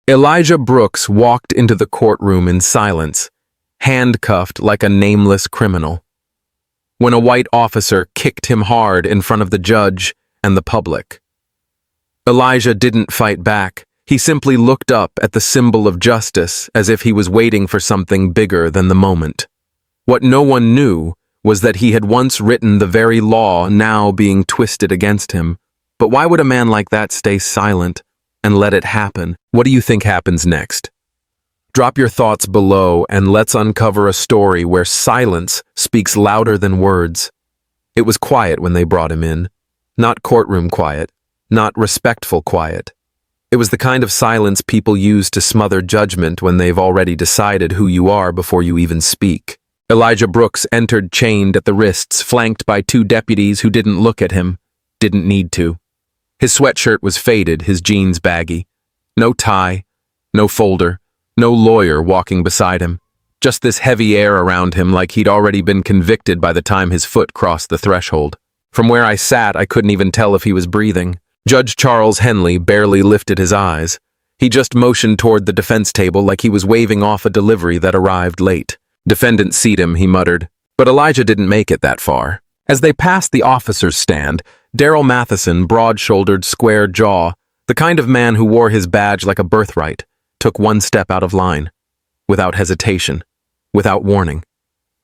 Elijah Brooks walked into the courtroom in silence, handcuffed like a nameless criminal, when a white officer kicked him hard in front of the judge and the public. Elijah didn't fight back. He simply looked up at the symbol of justice as if he was waiting for something bigger than the moment. What no one knew was that he had once written the very law now being twisted against him. But why would a man like that stay silent and let it happen? What do you think happens next? Drop your thoughts below and let's uncover a story where silence speaks louder than words. It was quiet when they brought him in. Not courtroom quiet, not respectful quiet. It was the kind of silence people use to smother judgment when they've already decided who you are before you even speak. Elijah Brooks entered chained at the wrists, flanked by two deputies who didn't look at him, didn't need to. His sweatshirt was faded, his jeans baggy. No tie, no folder, no lawyer walking beside him. Just this heavy air around him like he'd already been convicted by the time his foot crossed the threshold. From where I sat, I couldn't even tell if he was breathing. Judge Charles Henley barely lifted his eyes. He just motioned toward the defense table like he was waving off a delivery that arrived late. "Defendant Seatum," he muttered. But Elijah didn't make it that far. As they passed the officer's stand, Daryl Matheson, broad-shouldered, square jaw, the kind of man who wore his badge like a birthright, took one step out of line. Without hesitation, without warning.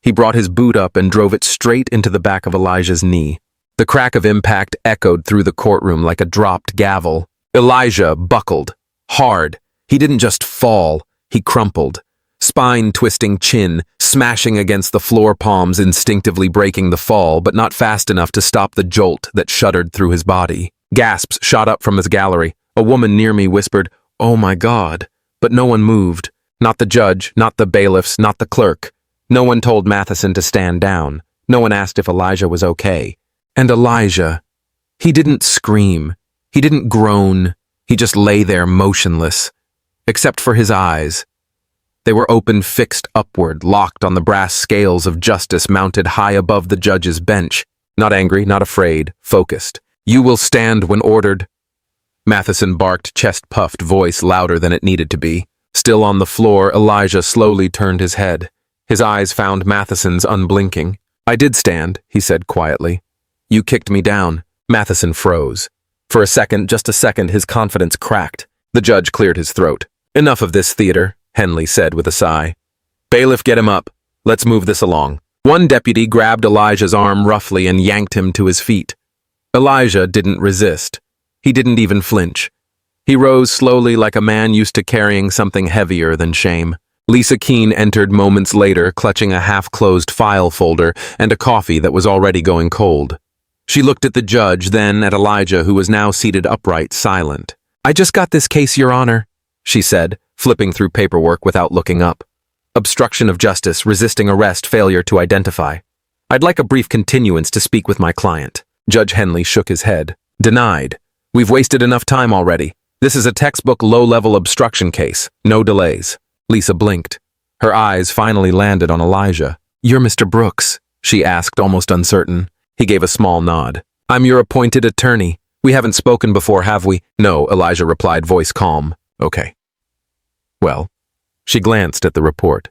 He brought his boot up and drove it straight into the back of Elijah's knee. The crack of impact echoed through the courtroom like a dropped gavel. Elijah buckled. Hard. He didn't just fall, he crumpled. Spine-twisting chin, smashing against the floor palms, instinctively breaking the fall, but not fast enough to stop the jolt that shuddered through his body. Gasps shot up from his gallery. A woman near me whispered, "Oh my God," but no one moved. Not the judge, not the bailiffs, not the clerk. No one told Matheson to stand down. No one asked if Elijah was okay. And Elijah, he didn't scream. He didn't groan. He just lay there motionless. Except for his eyes. They were open, fixed upward, locked on the brass scales of justice mounted high above the judge's bench. Not angry, not afraid, focused. "You will stand when ordered." Matheson barked, chest-puffed, voice louder than it needed to be. Still on the floor, Elijah slowly turned his head. His eyes found Matheson's unblinking. "I did stand," he said quietly. "You kicked me down." Matheson froze. For a second, just a second, his confidence cracked. The judge cleared his throat. "Enough of this theater," Henley said with a sigh. "Bailiff, get him up. Let's move this along." One deputy grabbed Elijah's arm roughly and yanked him to his feet. Elijah didn't resist. He didn't even flinch. He rose slowly like a man used to carrying something heavier than shame. Lisa Keene entered moments later, clutching a half-closed file folder and a coffee that was already going cold. She looked at the judge, then at Elijah, who was now seated upright, silent. "I just got this case, Your Honor," she said, flipping through paperwork without looking up. "Obstruction of justice, resisting arrest, failure to identify. I'd like a brief continuance to speak with my client." Judge Henley shook his head. "Denied. We've wasted enough time already. This is a textbook low-level obstruction case. No delays." Lisa blinked. Her eyes finally landed on Elijah. "You're Mr. Brooks?" she asked, almost uncertain. He gave a small nod. "I'm your appointed attorney. We haven't spoken before, have we?" "No," Elijah replied, voice calm. "Okay. Well." She glanced at the report.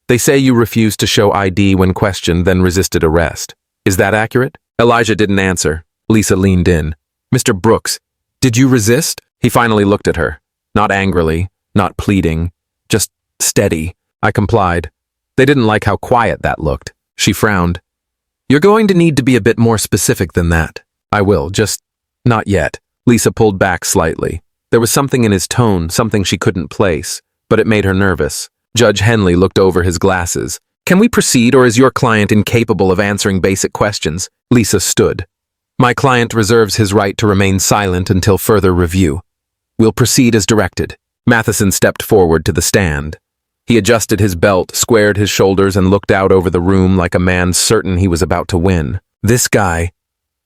"They say you refused to show ID when questioned, then resisted arrest. Is that accurate?" Elijah didn't answer. Lisa leaned in. "Mr. Brooks, did you resist?" He finally looked at her. Not angrily, not pleading, just steady. I complied. They didn't like how quiet that looked. She frowned. "You're going to need to be a bit more specific than that." "I will, just not yet." Lisa pulled back slightly. There was something in his tone, something she couldn't place, but it made her nervous. Judge Henley looked over his glasses. "Can we proceed, or is your client incapable of answering basic questions?" Lisa stood. "My client reserves his right to remain silent until further review. We'll proceed as directed." Matheson stepped forward to the stand. He adjusted his belt, squared his shoulders, and looked out over the room like a man certain he was about to win. "This guy,"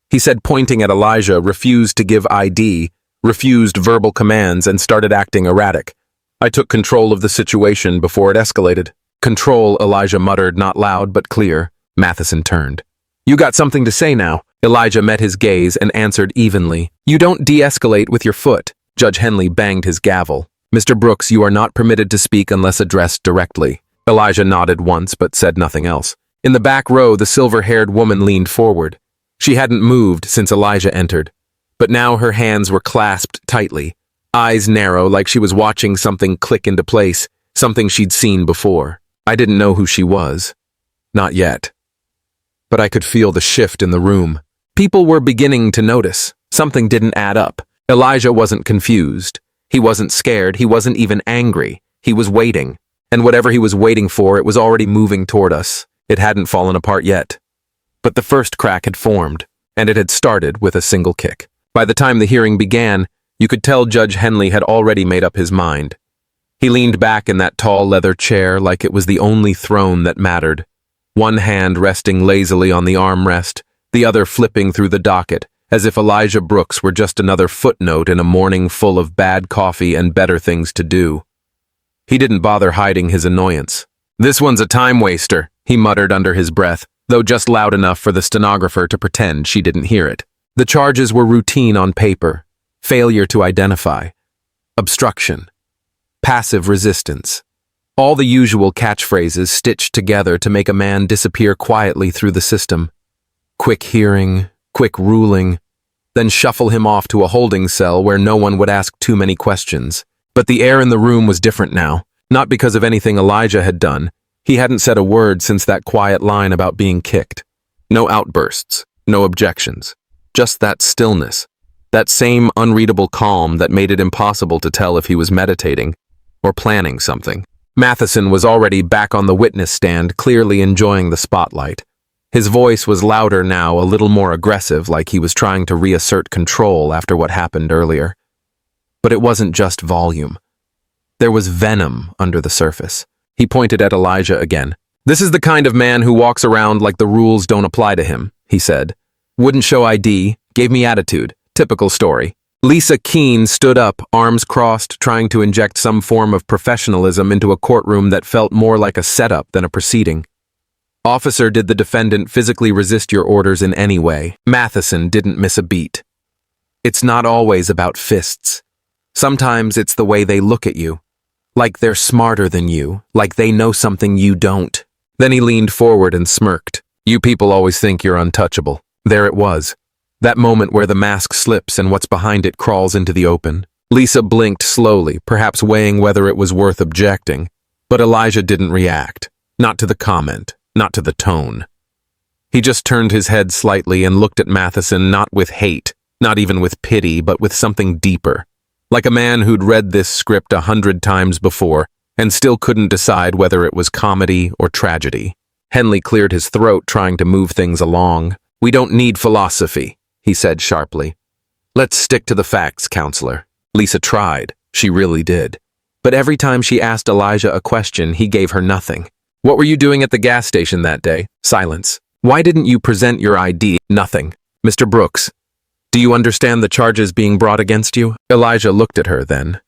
he said, pointing at Elijah, refused to give ID, refused verbal commands, and started acting erratic. "I took control of the situation before it escalated." "Control," Elijah muttered, not loud but clear. Matheson turned. "You got something to say now." Elijah met his gaze and answered evenly. "You don't de-escalate with your foot." Judge Henley banged his gavel. Mr. Brooks, you are not permitted to speak unless addressed directly. Elijah nodded once but said nothing else. In the back row, the silver-haired woman leaned forward. She hadn't moved since Elijah entered, but now her hands were clasped tightly, eyes narrow like she was watching something click into place, something she'd seen before. I didn't know who she was. Not yet. But I could feel the shift in the room. People were beginning to notice. Something didn't add up. Elijah wasn't confused. He wasn't scared. He wasn't even angry. He was waiting. And whatever he was waiting for, it was already moving toward us. It hadn't fallen apart yet. But the first crack had formed, and it had started with a single kick. By the time the hearing began, you could tell Judge Henley had already made up his mind. He leaned back in that tall leather chair like it was the only throne that mattered, one hand resting lazily on the armrest, the other flipping through the docket, as if Elijah Brooks were just another footnote in a morning full of bad coffee and better things to do. He didn't bother hiding his annoyance. "This one's a time waster," he muttered under his breath, though just loud enough for the stenographer to pretend she didn't hear it. The charges were routine on paper: failure to identify, obstruction, passive resistance. All the usual catchphrases stitched together to make a man disappear quietly through the system. Quick hearing, quick ruling, then shuffle him off to a holding cell where no one would ask too many questions. But the air in the room was different now, not because of anything Elijah had done. He hadn't said a word since that quiet line about being kicked. No outbursts, no objections, just that stillness, that same unreadable calm that made it impossible to tell if he was meditating or planning something. Matheson was already back on the witness stand, clearly enjoying the spotlight. His voice was louder now, a little more aggressive, like he was trying to reassert control after what happened earlier. But it wasn't just volume. There was venom under the surface. He pointed at Elijah again. "This is the kind of man who walks around like the rules don't apply to him," he said. "Wouldn't show ID, gave me attitude. Typical story." Lisa Keene stood up, arms crossed, trying to inject some form of professionalism into a courtroom that felt more like a setup than a proceeding. "Officer, did the defendant physically resist your orders in any way?" Matheson didn't miss a beat. "It's not always about fists. Sometimes it's the way they look at you. Like they're smarter than you, like they know something you don't." Then he leaned forward and smirked. "You people always think you're untouchable." There it was. That moment where the mask slips and what's behind it crawls into the open. Lisa blinked slowly, perhaps weighing whether it was worth objecting. But Elijah didn't react. Not to the comment, not to the tone. He just turned his head slightly and looked at Matheson, not with hate, not even with pity, but with something deeper. Like a man who'd read this script 100 times before and still couldn't decide whether it was comedy or tragedy. Henley cleared his throat, trying to move things along. "We don't need philosophy," he said sharply. "Let's stick to the facts, counselor." Lisa tried. She really did. But every time she asked Elijah a question, he gave her nothing. "What were you doing at the gas station that day?" Silence. "Why didn't you present your ID?" Nothing. "Mr. Brooks, do you understand the charges being brought against you?" Elijah looked at her then,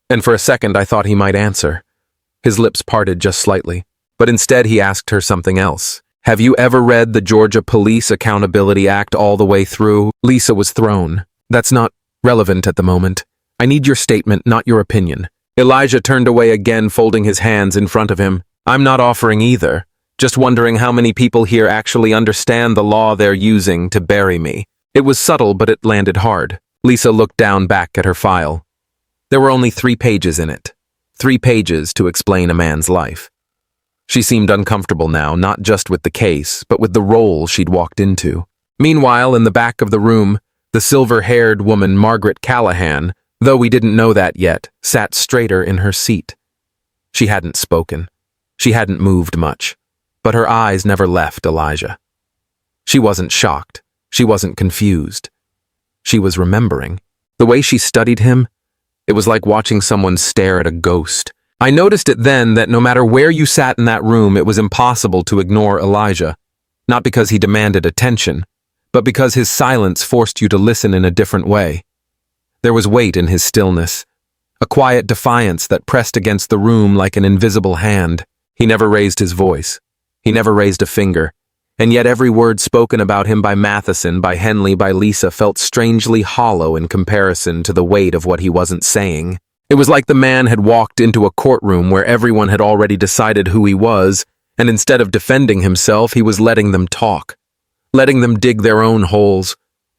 and for a second I thought he might answer. His lips parted just slightly, but instead he asked her something else. "Have you ever read the Georgia Police Accountability Act all the way through?" Lisa was thrown. "That's not relevant at the moment. I need your statement, not your opinion." Elijah turned away again, folding his hands in front of him. "I'm not offering either. Just wondering how many people here actually understand the law they're using to bury me." It was subtle, but it landed hard. Lisa looked down back at her file. There were only 3 pages in it. 3 pages to explain a man's life. She seemed uncomfortable now, not just with the case, but with the role she'd walked into. Meanwhile, in the back of the room, the silver-haired woman, Margaret Callahan, though we didn't know that yet, sat straighter in her seat. She hadn't spoken. She hadn't moved much, but her eyes never left Elijah. She wasn't shocked. She wasn't confused. She was remembering. The way she studied him, it was like watching someone stare at a ghost. I noticed it then that no matter where you sat in that room, it was impossible to ignore Elijah. Not because he demanded attention, but because his silence forced you to listen in a different way. There was weight in his stillness, a quiet defiance that pressed against the room like an invisible hand. He never raised his voice. He never raised a finger. And yet every word spoken about him by Matheson, by Henley, by Lisa felt strangely hollow in comparison to the weight of what he wasn't saying. It was like the man had walked into a courtroom where everyone had already decided who he was, and instead of defending himself, he was letting them talk, letting them dig their own holes,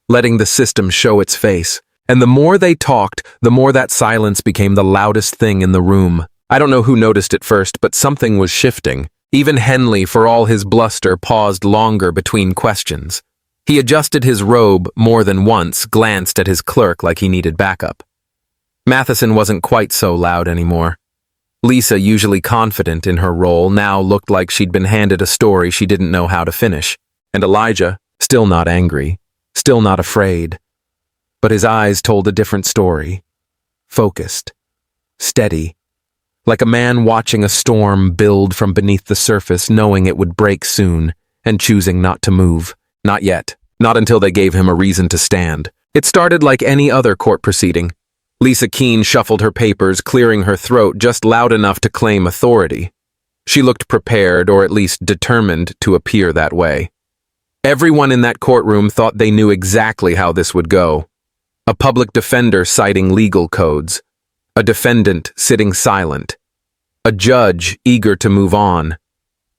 letting the system show its face. And the more they talked, the more that silence became the loudest thing in the room. I don't know who noticed it first, but something was shifting. Even Henley, for all his bluster, paused longer between questions. He adjusted his robe more than once, glanced at his clerk like he needed backup. Matheson wasn't quite so loud anymore. Lisa, usually confident in her role, now looked like she'd been handed a story she didn't know how to finish. And Elijah, still not angry, still not afraid. But his eyes told a different story. Focused. Steady. Like a man watching a storm build from beneath the surface, knowing it would break soon, and choosing not to move. Not yet. Not until they gave him a reason to stand. It started like any other court proceeding. Lisa Keene shuffled her papers, clearing her throat just loud enough to claim authority. She looked prepared, or at least determined to appear that way. Everyone in that courtroom thought they knew exactly how this would go. A public defender citing legal codes. A defendant sitting silent. A judge eager to move on.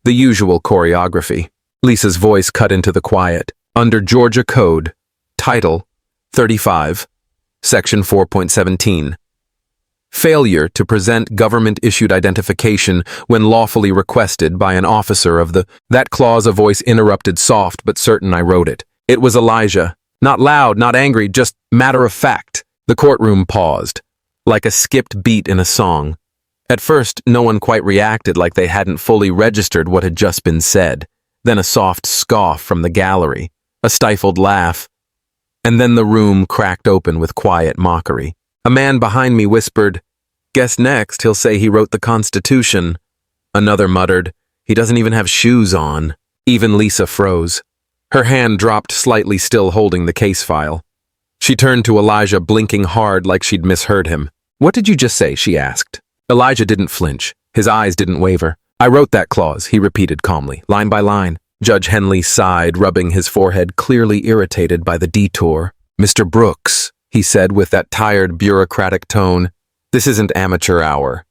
The usual choreography. Lisa's voice cut into the quiet. Under Georgia Code, Title 35, Section 4.17. Failure to present government-issued identification when lawfully requested by an officer of the... That clause a voice interrupted, soft but certain. I wrote it. It was Elijah. Not loud, not angry, just matter of fact. The courtroom paused, like a skipped beat in a song. At first, no one quite reacted, like they hadn't fully registered what had just been said. Then a soft scoff from the gallery, a stifled laugh. And then the room cracked open with quiet mockery. A man behind me whispered, "Guess next he'll say he wrote the Constitution." Another muttered, "He doesn't even have shoes on." Even Lisa froze. Her hand dropped slightly, still holding the case file. She turned to Elijah, blinking hard like she'd misheard him. "What did you just say?" she asked. Elijah didn't flinch. His eyes didn't waver. "I wrote that clause," he repeated calmly, line by line. Judge Henley sighed, rubbing his forehead, clearly irritated by the detour. "Mr. Brooks," he said with that tired, bureaucratic tone, "this isn't amateur hour.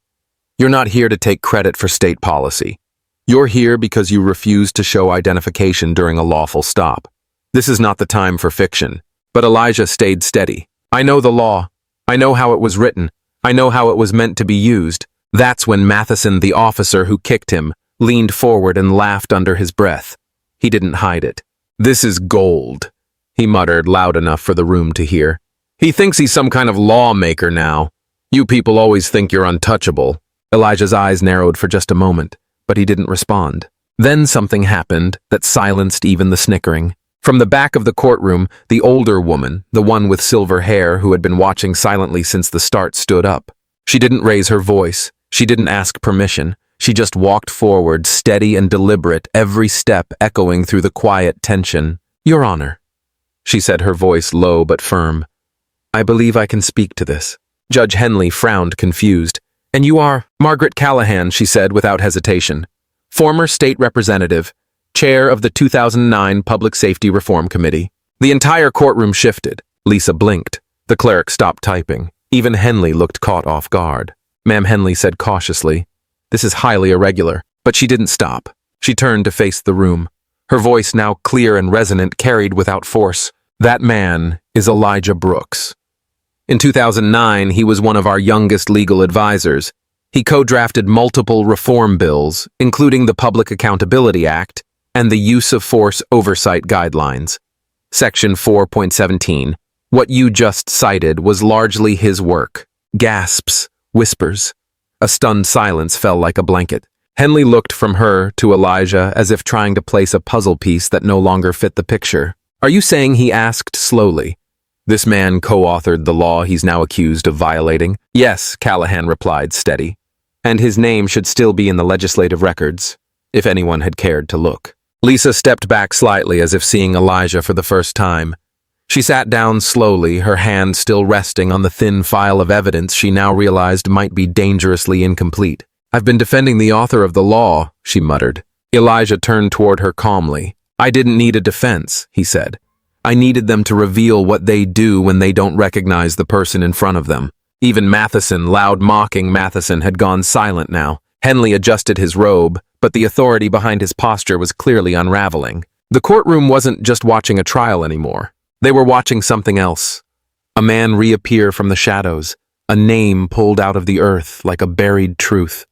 You're not here to take credit for state policy. You're here because you refused to show identification during a lawful stop. This is not the time for fiction." But Elijah stayed steady. "I know the law. I know how it was written. I know how it was meant to be used." That's when Matheson, the officer who kicked him, leaned forward and laughed under his breath. He didn't hide it. "This is gold," he muttered loud enough for the room to hear. "He thinks he's some kind of lawmaker now. You people always think you're untouchable." Elijah's eyes narrowed for just a moment, but he didn't respond. Then something happened that silenced even the snickering. From the back of the courtroom, the older woman, the one with silver hair who had been watching silently since the start, stood up. She didn't raise her voice. She didn't ask permission. She just walked forward, steady and deliberate, every step echoing through the quiet tension. "Your Honor," she said, her voice low but firm. "I believe I can speak to this." Judge Henley frowned, confused. "And you are?" "Margaret Callahan," she said without hesitation. "Former state representative, chair of the 2009 Public Safety Reform Committee." The entire courtroom shifted. Lisa blinked. The clerk stopped typing. Even Henley looked caught off guard. "Ma'am," Henley said cautiously, "this is highly irregular." But she didn't stop. She turned to face the room. Her voice, now clear and resonant, carried without force. "That man is Elijah Brooks. In 2009, he was one of our youngest legal advisors. He co-drafted multiple reform bills, including the Public Accountability Act and the Use of Force Oversight Guidelines. Section 4.17. What you just cited was largely his work. Gasps, whispers. A stunned silence fell like a blanket. Henley looked from her to Elijah as if trying to place a puzzle piece that no longer fit the picture. "Are you saying," he asked slowly, "this man co-authored the law he's now accused of violating?" "Yes," Callahan replied, steady. "And his name should still be in the legislative records, if anyone had cared to look." Lisa stepped back slightly as if seeing Elijah for the first time. She sat down slowly, her hand still resting on the thin file of evidence she now realized might be dangerously incomplete. "I've been defending the author of the law," she muttered. Elijah turned toward her calmly. "I didn't need a defense," he said. "I needed them to reveal what they do when they don't recognize the person in front of them." Even Matheson, loud mocking Matheson, had gone silent now. Henley adjusted his robe, but the authority behind his posture was clearly unraveling. The courtroom wasn't just watching a trial anymore. They were watching something else. A man reappear from the shadows, a name pulled out of the earth like a buried truth.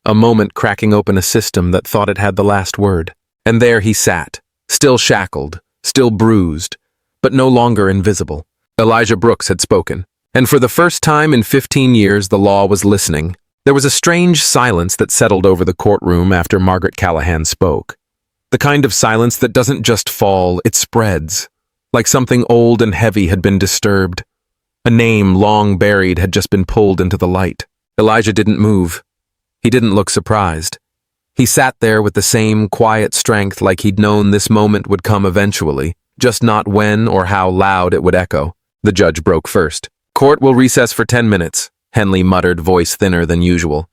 A moment cracking open a system that thought it had the last word. And there he sat, still shackled, still bruised, but no longer invisible. Elijah Brooks had spoken, and for the first time in 15 years the law was listening. There was a strange silence that settled over the courtroom after Margaret Callahan spoke. The kind of silence that doesn't just fall, it spreads, like something old and heavy had been disturbed. A name long buried had just been pulled into the light. Elijah didn't move. He didn't look surprised. He sat there with the same quiet strength, like he'd known this moment would come eventually, just not when or how loud it would echo. The judge broke first. "Court will recess for 10 minutes, Henley muttered, voice thinner than usual.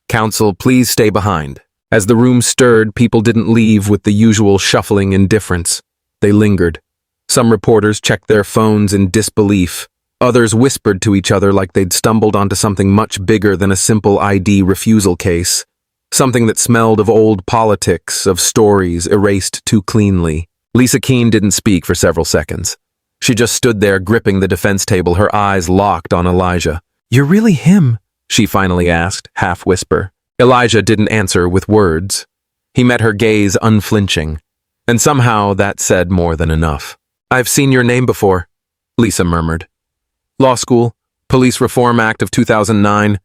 "Counsel, please stay behind." As the room stirred, people didn't leave with the usual shuffling indifference. They lingered. Some reporters checked their phones in disbelief. Others whispered to each other like they'd stumbled onto something much bigger than a simple ID refusal case. Something that smelled of old politics, of stories erased too cleanly. Lisa Keene didn't speak for several seconds. She just stood there gripping the defense table, her eyes locked on Elijah. "You're really him?" she finally asked, half-whisper. Elijah didn't answer with words. He met her gaze unflinching, and somehow that said more than enough. "I've seen your name before," Lisa murmured. "Law school, Police Reform Act of 2009,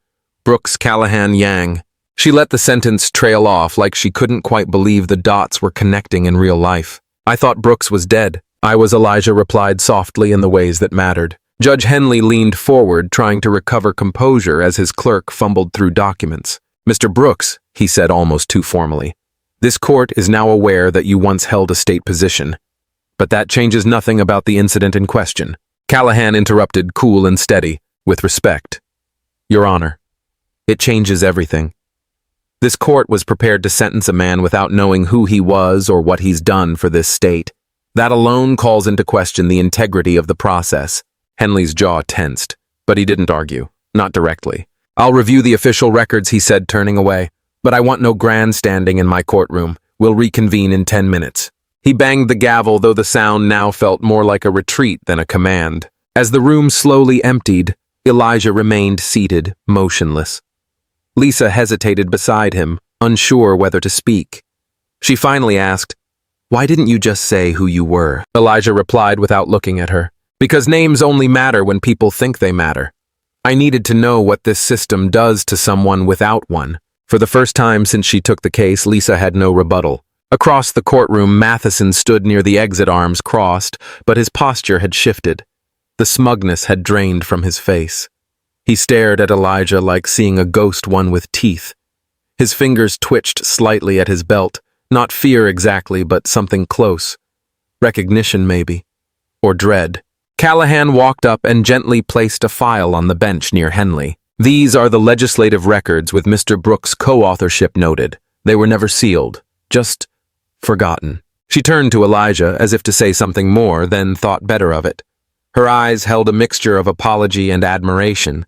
Brooks Callahan Yang." She let the sentence trail off like she couldn't quite believe the dots were connecting in real life. "I thought Brooks was dead." "I was," Elijah replied softly in the ways that mattered. Judge Henley leaned forward, trying to recover composure as his clerk fumbled through documents. "Mr. Brooks," he said almost too formally, "this court is now aware that you once held a state position. But that changes nothing about the incident in question." Callahan interrupted, cool and steady, with respect. "Your Honor, it changes everything. This court was prepared to sentence a man without knowing who he was or what he's done for this state. That alone calls into question the integrity of the process." Henley's jaw tensed, but he didn't argue, not directly. "I'll review the official records," he said, turning away. "But I want no grandstanding in my courtroom. We'll reconvene in 10 minutes. He banged the gavel, though the sound now felt more like a retreat than a command. As the room slowly emptied, Elijah remained seated, motionless. Lisa hesitated beside him, unsure whether to speak. She finally asked, "Why didn't you just say who you were?" Elijah replied without looking at her. "Because names only matter when people think they matter. I needed to know what this system does to someone without one." For the first time since she took the case, Lisa had no rebuttal. Across the courtroom, Matheson stood near the exit, arms crossed, but his posture had shifted. The smugness had drained from his face. He stared at Elijah like seeing a ghost, one with teeth. His fingers twitched slightly at his belt, not fear exactly, but something close. Recognition, maybe. Or dread. Callahan walked up and gently placed a file on the bench near Henley. "These are the legislative records with Mr. Brooks' co-authorship noted. They were never sealed. Just forgotten." She turned to Elijah as if to say something more, then thought better of it. Her eyes held a mixture of apology and admiration.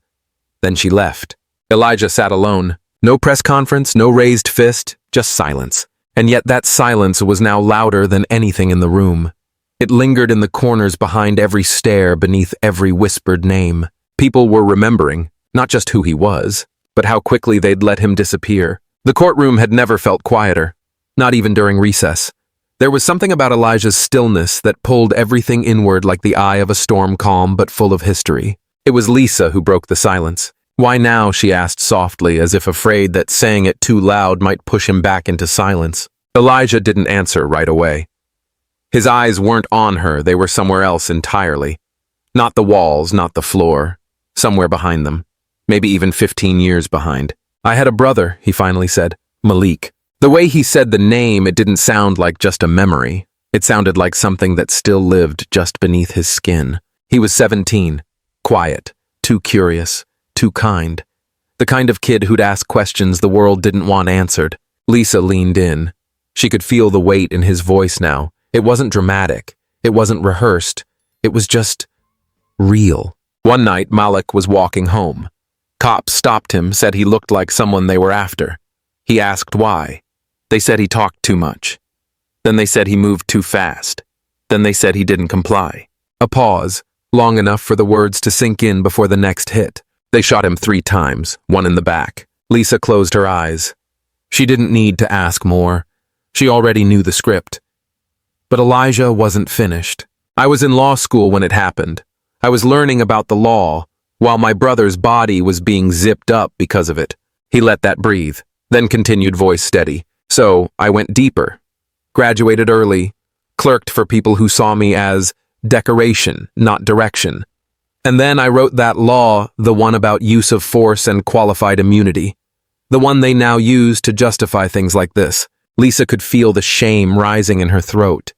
Then she left. Elijah sat alone. No press conference, no raised fist, just silence. And yet that silence was now louder than anything in the room. It lingered in the corners behind every stare, beneath every whispered name. People were remembering, not just who he was, but how quickly they'd let him disappear. The courtroom had never felt quieter, not even during recess. There was something about Elijah's stillness that pulled everything inward like the eye of a storm, calm but full of history. It was Lisa who broke the silence. "Why now?" she asked softly, as if afraid that saying it too loud might push him back into silence. Elijah didn't answer right away. His eyes weren't on her, they were somewhere else entirely. Not the walls, not the floor. Somewhere behind them. Maybe even 15 years behind. "I had a brother," he finally said. "Malik." The way he said the name, it didn't sound like just a memory. It sounded like something that still lived just beneath his skin. He was 17, quiet, too curious, too kind. The kind of kid who'd ask questions the world didn't want answered. Lisa leaned in. She could feel the weight in his voice now. It wasn't dramatic. It wasn't rehearsed. It was just real. One night, Malik was walking home. Cops stopped him, said he looked like someone they were after. He asked why. They said he talked too much. Then they said he moved too fast. Then they said he didn't comply. A pause, long enough for the words to sink in before the next hit. They shot him 3 times, one in the back. Lisa closed her eyes. She didn't need to ask more. She already knew the script. But Elijah wasn't finished. I was in law school when it happened. I was learning about the law, while my brother's body was being zipped up because of it. He let that breathe, then continued, voice steady. So I went deeper. Graduated early. Clerked for people who saw me as decoration, not direction. And then I wrote that law, the one about use of force and qualified immunity. The one they now use to justify things like this. Lisa could feel the shame rising in her throat.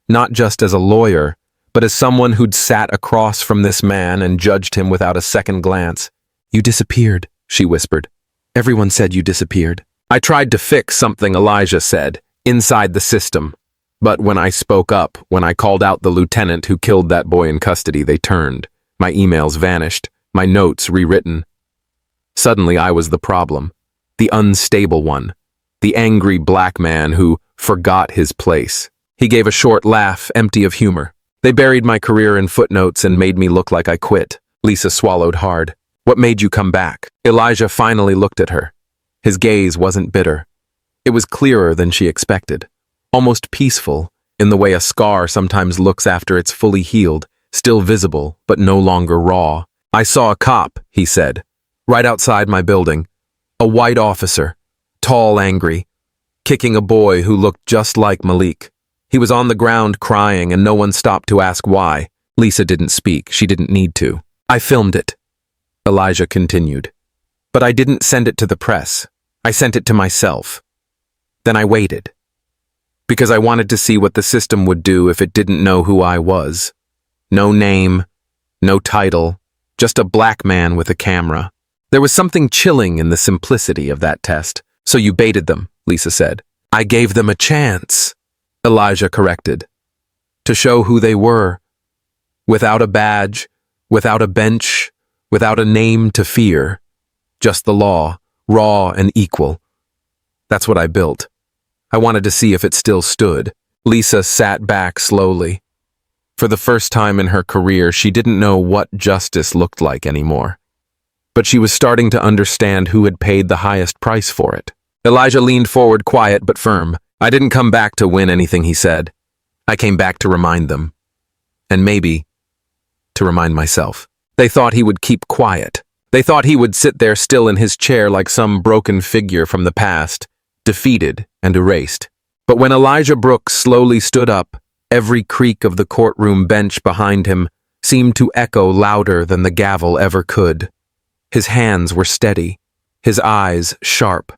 Not just as a lawyer, but as someone who'd sat across from this man and judged him without a second glance. You disappeared, she whispered. Everyone said you disappeared. I tried to fix something Elijah said, inside the system. But when I spoke up, when I called out the lieutenant who killed that boy in custody, they turned. My emails vanished, my notes rewritten. Suddenly I was the problem, the unstable one, the angry black man who forgot his place. He gave a short laugh, empty of humor. They buried my career in footnotes and made me look like I quit. Lisa swallowed hard. What made you come back? Elijah finally looked at her. His gaze wasn't bitter. It was clearer than she expected. Almost peaceful, in the way a scar sometimes looks after it's fully healed, still visible, but no longer raw. I saw a cop, he said, right outside my building. A white officer, tall, angry, kicking a boy who looked just like Malik. He was on the ground crying and no one stopped to ask why. Lisa didn't speak. She didn't need to. I filmed it, Elijah continued. But I didn't send it to the press. I sent it to myself. Then I waited. Because I wanted to see what the system would do if it didn't know who I was. No name, no title, just a black man with a camera. There was something chilling in the simplicity of that test. So you baited them, Lisa said. I gave them a chance, Elijah corrected. To show who they were. Without a badge, without a bench, without a name to fear. Just the law, raw and equal. That's what I built. I wanted to see if it still stood. Lisa sat back slowly. For the first time in her career, she didn't know what justice looked like anymore. But she was starting to understand who had paid the highest price for it. Elijah leaned forward, quiet but firm. I didn't come back to win anything, he said. I came back to remind them. And maybe to remind myself. They thought he would keep quiet. They thought he would sit there still in his chair like some broken figure from the past, defeated and erased. But when Elijah Brooks slowly stood up, every creak of the courtroom bench behind him seemed to echo louder than the gavel ever could. His hands were steady, his eyes sharp.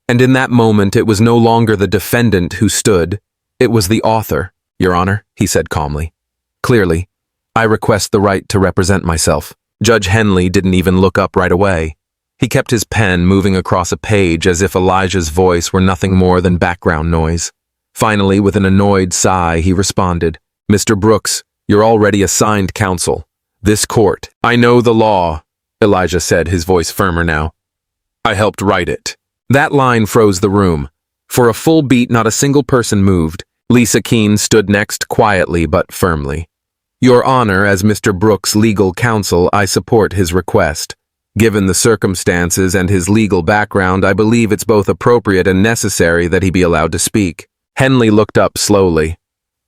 And in that moment, it was no longer the defendant who stood, it was the author. Your Honor, he said calmly. Clearly, I request the right to represent myself. Judge Henley didn't even look up right away. He kept his pen moving across a page as if Elijah's voice were nothing more than background noise. Finally, with an annoyed sigh, he responded, Mr. Brooks, you're already assigned counsel. This court. I know the law, Elijah said, his voice firmer now. I helped write it. That line froze the room. For a full beat, not a single person moved. Lisa Keene stood next quietly but firmly. Your Honor, as Mr. Brooks' legal counsel, I support his request. Given the circumstances and his legal background, I believe it's both appropriate and necessary that he be allowed to speak. Henley looked up slowly.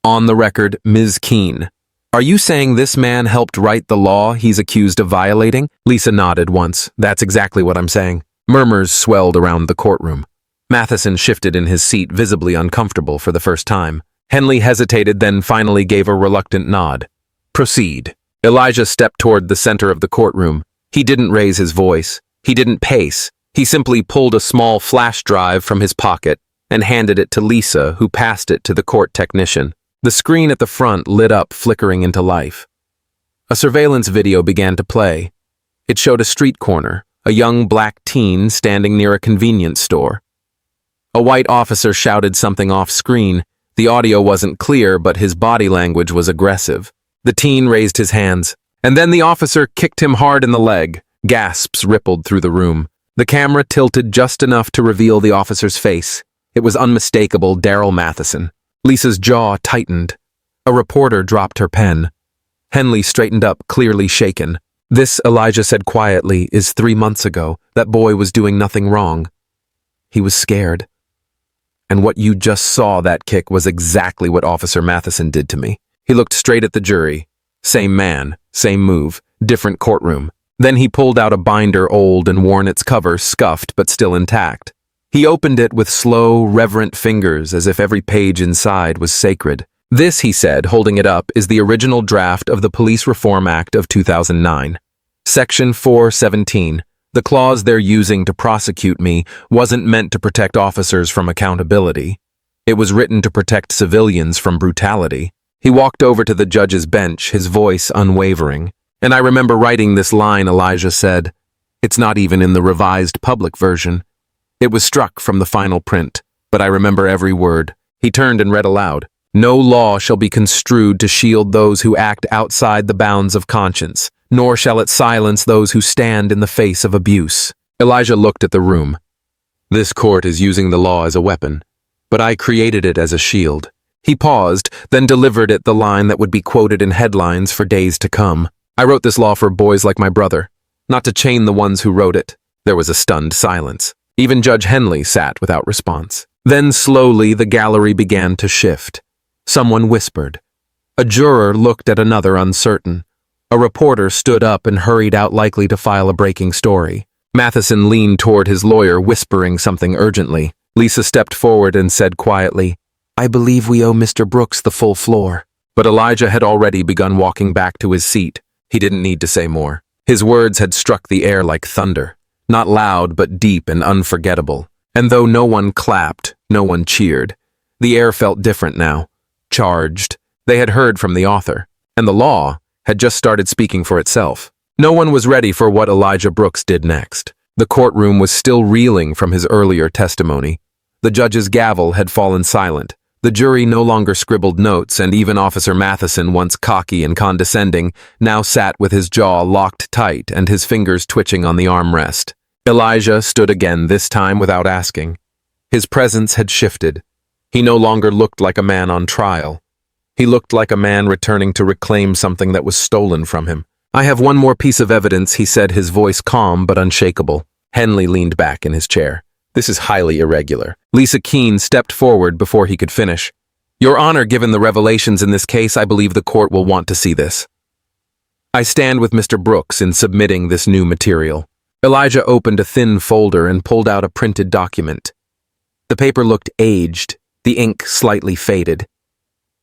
On the record, Ms. Keene. Are you saying this man helped write the law he's accused of violating? Lisa nodded once. That's exactly what I'm saying. Murmurs swelled around the courtroom. Matheson shifted in his seat, visibly uncomfortable for the first time. Henley hesitated, then finally gave a reluctant nod. Proceed. Elijah stepped toward the center of the courtroom. He didn't raise his voice. He didn't pace. He simply pulled a small flash drive from his pocket and handed it to Lisa, who passed it to the court technician. The screen at the front lit up, flickering into life. A surveillance video began to play. It showed a street corner, a young black teen standing near a convenience store. A white officer shouted something off-screen. The audio wasn't clear, but his body language was aggressive. The teen raised his hands. And then the officer kicked him hard in the leg. Gasps rippled through the room. The camera tilted just enough to reveal the officer's face. It was unmistakable Daryl Matheson. Lisa's jaw tightened. A reporter dropped her pen. Henley straightened up, clearly shaken. "This," Elijah said quietly, "is 3 months ago. That boy was doing nothing wrong." He was scared. "And what you just saw, that kick, was exactly what Officer Matheson did to me." He looked straight at the jury. Same man, same move, different courtroom. Then he pulled out a binder, old and worn, its cover scuffed but still intact. He opened it with slow, reverent fingers, as if every page inside was sacred. "This," he said, holding it up, "is the original draft of the Police Reform Act of 2009. Section 417. The clause they're using to prosecute me wasn't meant to protect officers from accountability. It was written to protect civilians from brutality." He walked over to the judge's bench, his voice unwavering. "And I remember writing this line," Elijah said. "It's not even in the revised public version. It was struck from the final print, but I remember every word." He turned and read aloud. "No law shall be construed to shield those who act outside the bounds of conscience, nor shall it silence those who stand in the face of abuse." Elijah looked at the room. "This court is using the law as a weapon, but I created it as a shield." He paused, then delivered it, the line that would be quoted in headlines for days to come. "I wrote this law for boys like my brother, not to chain the ones who wrote it." There was a stunned silence. Even Judge Henley sat without response. Then slowly the gallery began to shift. Someone whispered. A juror looked at another, uncertain. A reporter stood up and hurried out, likely to file a breaking story. Matheson leaned toward his lawyer, whispering something urgently. Lisa stepped forward and said quietly, "I believe we owe Mr. Brooks the full floor." But Elijah had already begun walking back to his seat. He didn't need to say more. His words had struck the air like thunder, not loud but deep and unforgettable. And though no one clapped, no one cheered, the air felt different now, charged. They had heard from the author, and the law had just started speaking for itself. No one was ready for what Elijah Brooks did next. The courtroom was still reeling from his earlier testimony. The judge's gavel had fallen silent. The jury no longer scribbled notes, and even Officer Matheson, once cocky and condescending, now sat with his jaw locked tight and his fingers twitching on the armrest. Elijah stood again, this time without asking. His presence had shifted. He no longer looked like a man on trial. He looked like a man returning to reclaim something that was stolen from him. "I have one more piece of evidence," he said, his voice calm but unshakable. Henley leaned back in his chair. "This is highly irregular." Lisa Keene stepped forward before he could finish. "Your Honor, given the revelations in this case, I believe the court will want to see this. I stand with Mr. Brooks in submitting this new material." Elijah opened a thin folder and pulled out a printed document. The paper looked aged, the ink slightly faded.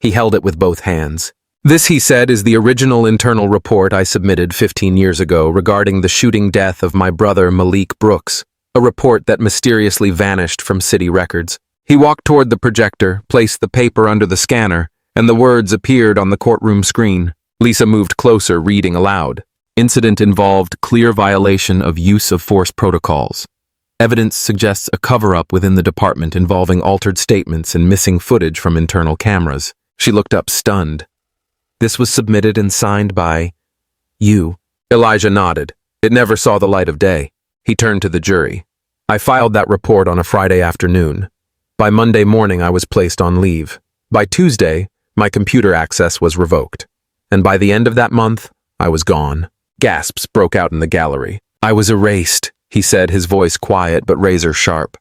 He held it with both hands. "This," he said, "is the original internal report I submitted 15 years ago regarding the shooting death of my brother Malik Brooks. A report that mysteriously vanished from city records." He walked toward the projector, placed the paper under the scanner, and the words appeared on the courtroom screen. Lisa moved closer, reading aloud. "Incident involved clear violation of use of force protocols. Evidence suggests a cover-up within the department involving altered statements and missing footage from internal cameras." She looked up, stunned. "This was submitted and signed by you?" Elijah nodded. "It never saw the light of day." He turned to the jury. "I filed that report on a Friday afternoon. By Monday morning, I was placed on leave. By Tuesday, my computer access was revoked. And by the end of that month, I was gone." Gasps broke out in the gallery. "I was erased," he said, his voice quiet but razor sharp.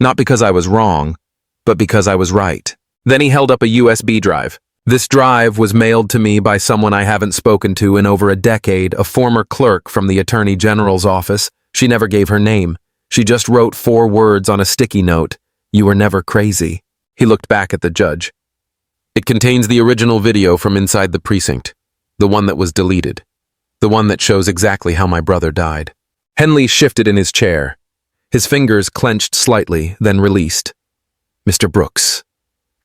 "Not because I was wrong, but because I was right." Then he held up a USB drive. "This drive was mailed to me by someone I haven't spoken to in over a decade, a former clerk from the Attorney General's office. She never gave her name. She just wrote 4 words on a sticky note. You were never crazy." He looked back at the judge. "It contains the original video from inside the precinct, the one that was deleted, the one that shows exactly how my brother died." Henley shifted in his chair. His fingers clenched slightly, then released. "Mr. Brooks,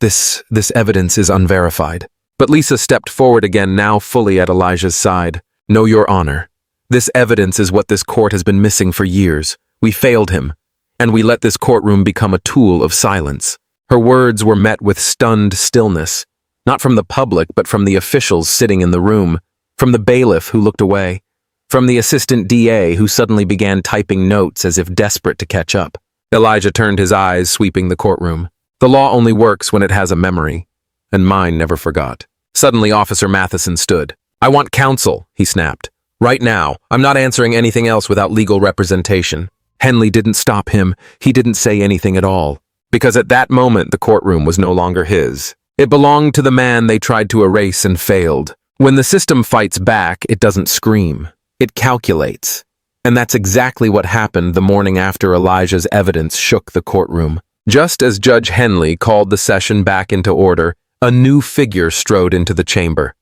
this evidence is unverified." But Lisa stepped forward again, now fully at Elijah's side. "No, Your Honor. This evidence is what this court has been missing for years. We failed him, and we let this courtroom become a tool of silence." Her words were met with stunned stillness, not from the public, but from the officials sitting in the room. from the bailiff who looked away, from the assistant DA who suddenly began typing notes as if desperate to catch up. Elijah turned his eyes, sweeping the courtroom. The law only works when it has a memory, and mine never forgot. Suddenly, Officer Matheson stood. "I want counsel," he snapped. "Right now. I'm not answering anything else without legal representation." Henley didn't stop him. He didn't say anything at all. Because at that moment, the courtroom was no longer his. It belonged to the man they tried to erase and failed. When the system fights back, it doesn't scream. It calculates. And that's exactly what happened the morning after Elijah's evidence shook the courtroom. Just as Judge Henley called the session back into order, a new figure strode into the chamber.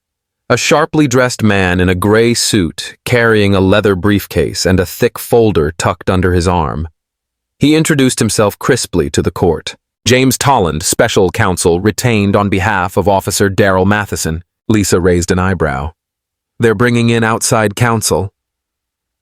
A sharply dressed man in a gray suit, carrying a leather briefcase and a thick folder tucked under his arm. He introduced himself crisply to the court. "James Tolland, special counsel, retained on behalf of Officer Darrell Matheson." Lisa raised an eyebrow. "They're bringing in outside counsel."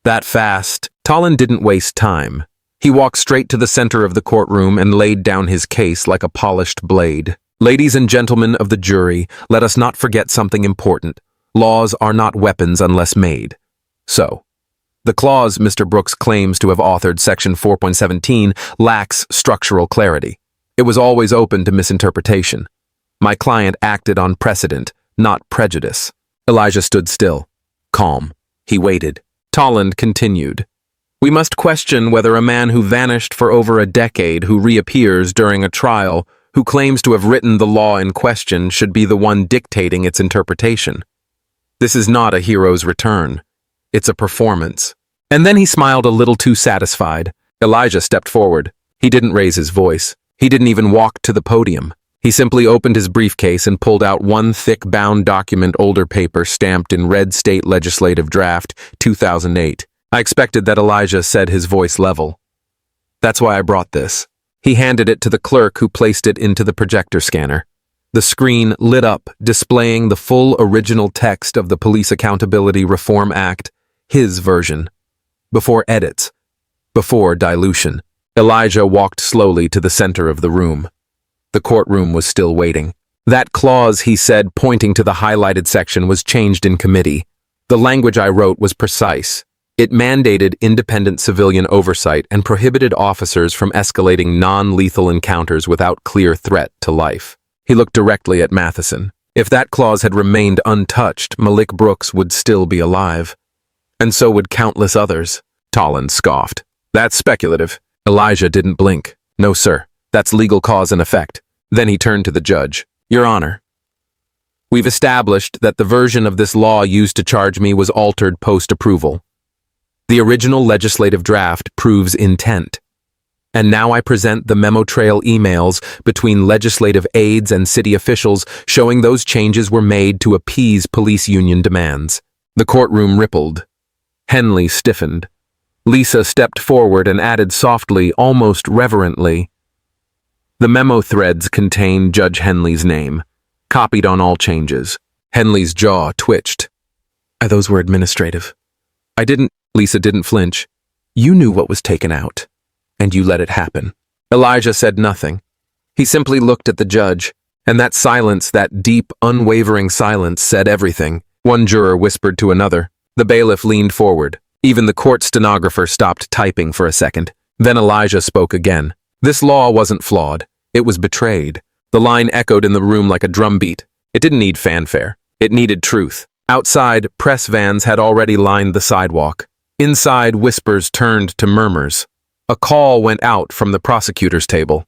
That fast, Tolland didn't waste time. He walked straight to the center of the courtroom and laid down his case like a polished blade. "Ladies and gentlemen of the jury, let us not forget something important. Laws are not weapons unless made. So, the clause Mr. Brooks claims to have authored, Section 4.17, lacks structural clarity. It was always open to misinterpretation. My client acted on precedent, not prejudice." Elijah stood still, calm. He waited. Tolland continued. "We must question whether a man who vanished for over a decade, who reappears during a trial, who claims to have written the law in question, should be the one dictating its interpretation. This is not a hero's return. It's a performance." And then he smiled a little too satisfied. Elijah stepped forward. He didn't raise his voice. He didn't even walk to the podium. He simply opened his briefcase and pulled out one thick bound document, older paper stamped in red State Legislative Draft 2008. I expected that Elijah said, his voice level. "That's why I brought this." He handed it to the clerk, who placed it into the projector scanner. The screen lit up, displaying the full original text of the Police Accountability Reform Act, his version. Before edits. Before dilution. Elijah walked slowly to the center of the room. The courtroom was still waiting. "That clause," he said, pointing to the highlighted section, "was changed in committee. The language I wrote was precise. It mandated independent civilian oversight and prohibited officers from escalating non-lethal encounters without clear threat to life." He looked directly at Matheson. If that clause had remained untouched, Malik Brooks would still be alive. And so would countless others. Tolland scoffed. "That's speculative." Elijah didn't blink. "No, sir. That's legal cause and effect." Then he turned to the judge. "Your Honor, we've established that the version of this law used to charge me was altered post-approval. The original legislative draft proves intent. And now I present the memo trail emails between legislative aides and city officials showing those changes were made to appease police union demands." The courtroom rippled. Henley stiffened. Lisa stepped forward and added softly, almost reverently, "The memo threads contain Judge Henley's name, copied on all changes." Henley's jaw twitched. "Those were administrative. I didn't—" Lisa didn't flinch. "You knew what was taken out, and you let it happen." Elijah said nothing. He simply looked at the judge, and that silence, that deep, unwavering silence, said everything. One juror whispered to another. The bailiff leaned forward. Even the court stenographer stopped typing for a second. Then Elijah spoke again. This law wasn't flawed. It was betrayed. The line echoed in the room like a drumbeat. It didn't need fanfare. It needed truth. Outside, press vans had already lined the sidewalk. Inside, whispers turned to murmurs. A call went out from the prosecutor's table.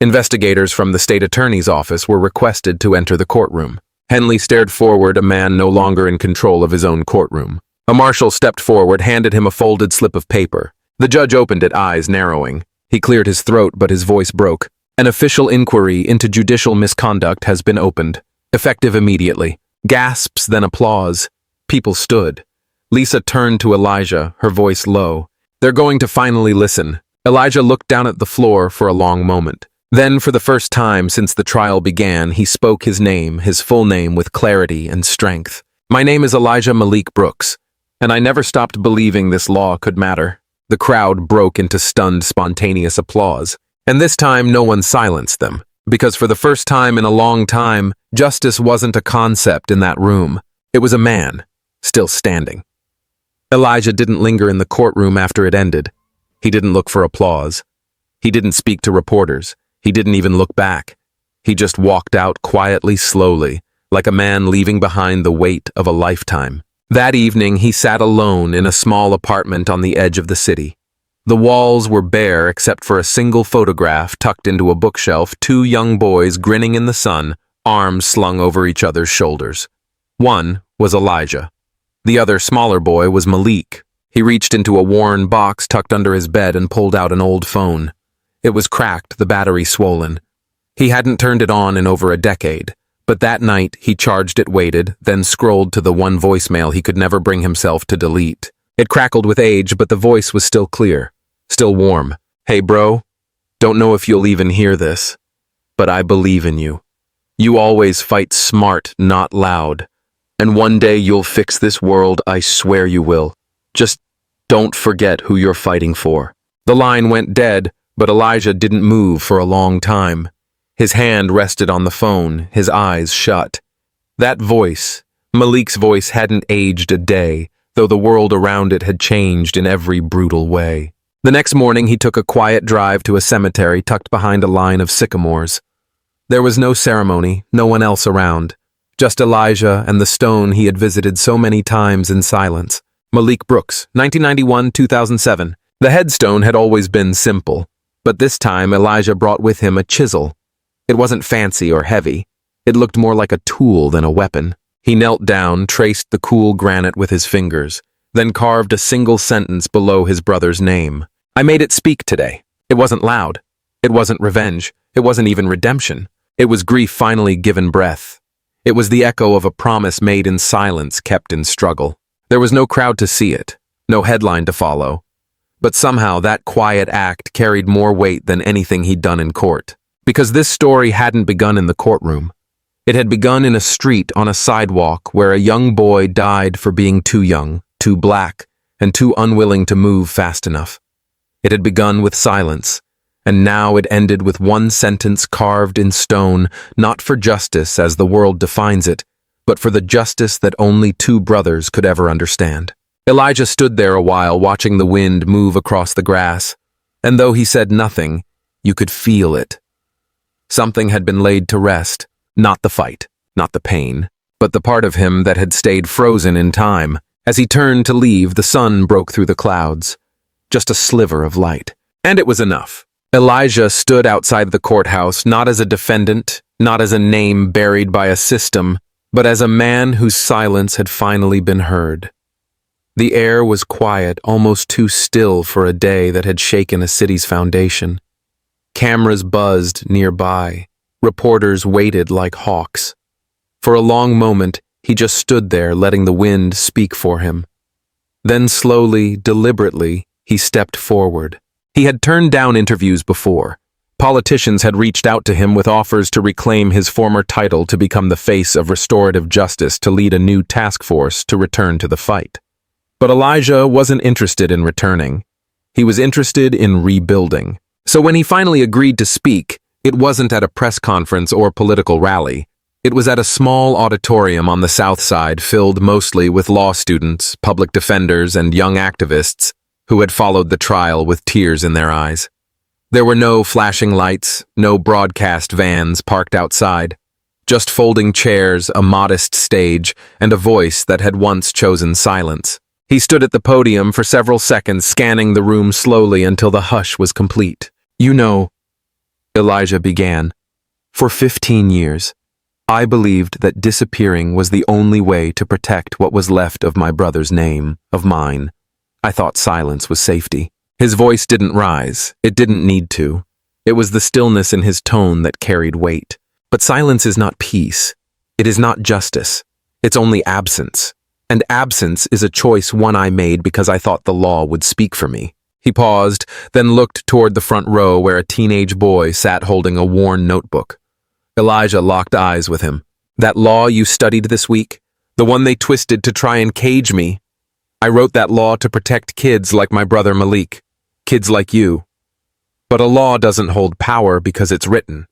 Investigators from the state attorney's office were requested to enter the courtroom. Henley stared forward, a man no longer in control of his own courtroom. A marshal stepped forward, handed him a folded slip of paper. The judge opened it, eyes narrowing. He cleared his throat, but his voice broke. "An official inquiry into judicial misconduct has been opened. Effective immediately." Gasps, then applause. People stood. Lisa turned to Elijah, her voice low. "They're going to finally listen." Elijah looked down at the floor for a long moment. Then, for the first time since the trial began, he spoke his name, his full name, with clarity and strength. "My name is Elijah Malik Brooks, and I never stopped believing this law could matter." The crowd broke into stunned, spontaneous applause. And this time, no one silenced them. Because for the first time in a long time, justice wasn't a concept in that room. It was a man. still standing. Elijah didn't linger in the courtroom after it ended. He didn't look for applause. He didn't speak to reporters. He didn't even look back. He just walked out quietly, slowly, like a man leaving behind the weight of a lifetime. That evening, he sat alone in a small apartment on the edge of the city. The walls were bare except for a single photograph tucked into a bookshelf, two young boys grinning in the sun, arms slung over each other's shoulders. One was Elijah. The other, smaller boy was Malik. He reached into a worn box tucked under his bed and pulled out an old phone. It was cracked, the battery swollen. He hadn't turned it on in over a decade, but that night he charged it, waited, then scrolled to the one voicemail he could never bring himself to delete. It crackled with age, but the voice was still clear, still warm. "Hey bro, don't know if you'll even hear this, but I believe in you. You always fight smart, not loud. And one day you'll fix this world, I swear you will. Just don't forget who you're fighting for." The line went dead, but Elijah didn't move for a long time. His hand rested on the phone, his eyes shut. That voice, Malik's voice, hadn't aged a day, though the world around it had changed in every brutal way. The next morning he took a quiet drive to a cemetery tucked behind a line of sycamores. There was no ceremony, no one else around. Just Elijah and the stone he had visited so many times in silence. Malik Brooks, 1991-2007. The headstone had always been simple, but this time Elijah brought with him a chisel. It wasn't fancy or heavy. It looked more like a tool than a weapon. He knelt down, traced the cool granite with his fingers, then carved a single sentence below his brother's name. "I made it speak today." It wasn't loud. It wasn't revenge. It wasn't even redemption. It was grief finally given breath. It was the echo of a promise made in silence, kept in struggle. There was no crowd to see it, no headline to follow. But somehow that quiet act carried more weight than anything he'd done in court. Because this story hadn't begun in the courtroom. It had begun in a street on a sidewalk where a young boy died for being too young, too black, and too unwilling to move fast enough. It had begun with silence, and now it ended with one sentence carved in stone, not for justice as the world defines it, but for the justice that only two brothers could ever understand. Elijah stood there a while, watching the wind move across the grass, and though he said nothing, you could feel it. Something had been laid to rest, not the fight, not the pain, but the part of him that had stayed frozen in time. As he turned to leave, the sun broke through the clouds, just a sliver of light. And it was enough. Elijah stood outside the courthouse, not as a defendant, not as a name buried by a system, but as a man whose silence had finally been heard. The air was quiet, almost too still for a day that had shaken a city's foundation. Cameras buzzed nearby. Reporters waited like hawks. For a long moment, he just stood there, letting the wind speak for him. Then slowly, deliberately, he stepped forward. He had turned down interviews before. Politicians had reached out to him with offers to reclaim his former title to become the face of restorative justice, to lead a new task force to return to the fight. But Elijah wasn't interested in returning. He was interested in rebuilding. So when he finally agreed to speak, it wasn't at a press conference or political rally. It was at a small auditorium on the South Side filled mostly with law students, public defenders, and young activists who had followed the trial with tears in their eyes. There were no flashing lights, no broadcast vans parked outside, just folding chairs, a modest stage, and a voice that had once chosen silence. He stood at the podium for several seconds, scanning the room slowly until the hush was complete. "You know," Elijah began, "for 15 years, I believed that disappearing was the only way to protect what was left of my brother's name, of mine. I thought silence was safety." His voice didn't rise. It didn't need to. It was the stillness in his tone that carried weight. But silence is not peace. It is not justice. It's only absence. And absence is a choice one I made because I thought the law would speak for me. He paused, then looked toward the front row where a teenage boy sat holding a worn notebook. Elijah locked eyes with him. "That law you studied this week? The one they twisted to try and cage me? I wrote that law to protect kids like my brother Malik. Kids like you. But a law doesn't hold power because it's written.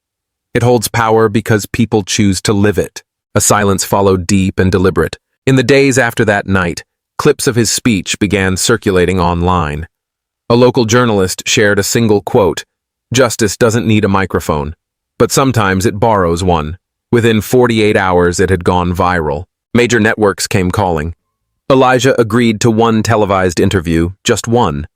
It holds power because people choose to live it." A silence followed, deep and deliberate. In the days after that night, clips of his speech began circulating online. A local journalist shared a single quote: "Justice doesn't need a microphone, but sometimes it borrows one." Within 48 hours, it had gone viral. Major networks came calling. Elijah agreed to one televised interview, just one.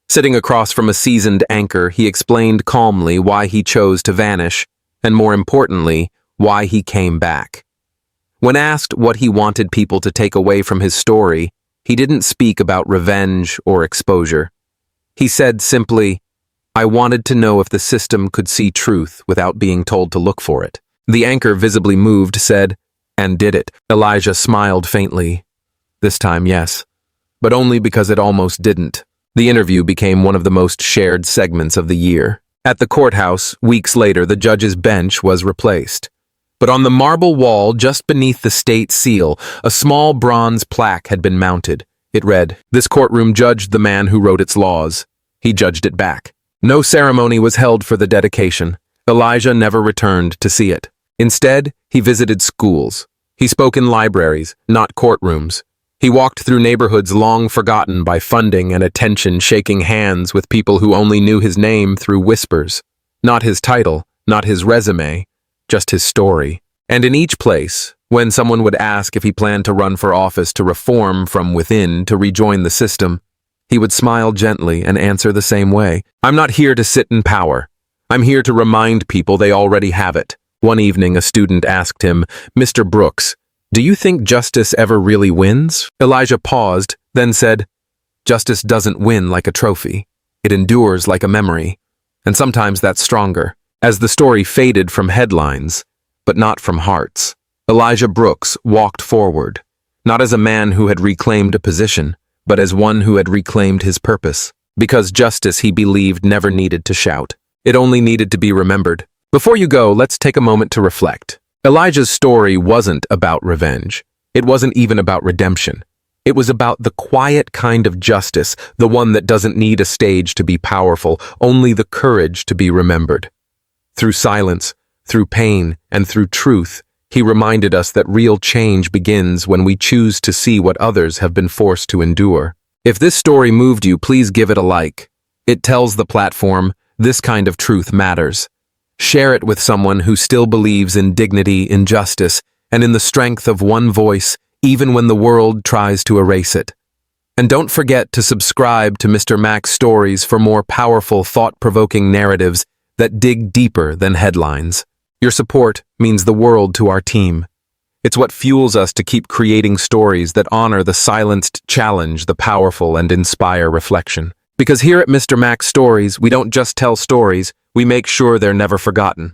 Sitting across from a seasoned anchor, he explained calmly why he chose to vanish, and more importantly, why he came back. When asked what he wanted people to take away from his story, he didn't speak about revenge or exposure. He said simply, "I wanted to know if the system could see truth without being told to look for it." The anchor, visibly moved, said, "And did it?" Elijah smiled faintly. This time, yes, but only because it almost didn't. The interview became one of the most shared segments of the year. At the courthouse, weeks later, the judge's bench was replaced. But on the marble wall just beneath the state seal, a small bronze plaque had been mounted. It read, "This courtroom judged the man who wrote its laws." He judged it back. No ceremony was held for the dedication. Elijah never returned to see it. Instead, he visited schools. He spoke in libraries, not courtrooms. He walked through neighborhoods long forgotten by funding and attention, shaking hands with people who only knew his name through whispers. Not his title, not his resume, just his story. And in each place, when someone would ask if he planned to run for office to reform from within, to rejoin the system, he would smile gently and answer the same way. "I'm not here to sit in power. I'm here to remind people they already have it." One evening, a student asked him, "Mr. Brooks, do you think justice ever really wins?" Elijah paused, then said, "Justice doesn't win like a trophy. It endures like a memory. And sometimes that's stronger." As the story faded from headlines, but not from hearts, Elijah Brooks walked forward, not as a man who had reclaimed a position, but as one who had reclaimed his purpose. Because justice, he believed, never needed to shout. It only needed to be remembered. Before you go, let's take a moment to reflect. Elijah's story wasn't about revenge. It wasn't even about redemption. It was about the quiet kind of justice, the one that doesn't need a stage to be powerful, only the courage to be remembered. Through silence, through pain, and through truth, he reminded us that real change begins when we choose to see what others have been forced to endure. If this story moved you, please give it a like. It tells the platform, this kind of truth matters. Share it with someone who still believes in dignity, in justice, and in the strength of one voice, even when the world tries to erase it. And don't forget to subscribe to Mr. Mac's Stories for more powerful, thought-provoking narratives that dig deeper than headlines. Your support means the world to our team. It's what fuels us to keep creating stories that honor the silenced, challenge the powerful, and inspire reflection. Because here at Mr. Mac's Stories, we don't just tell stories, we make sure they're never forgotten.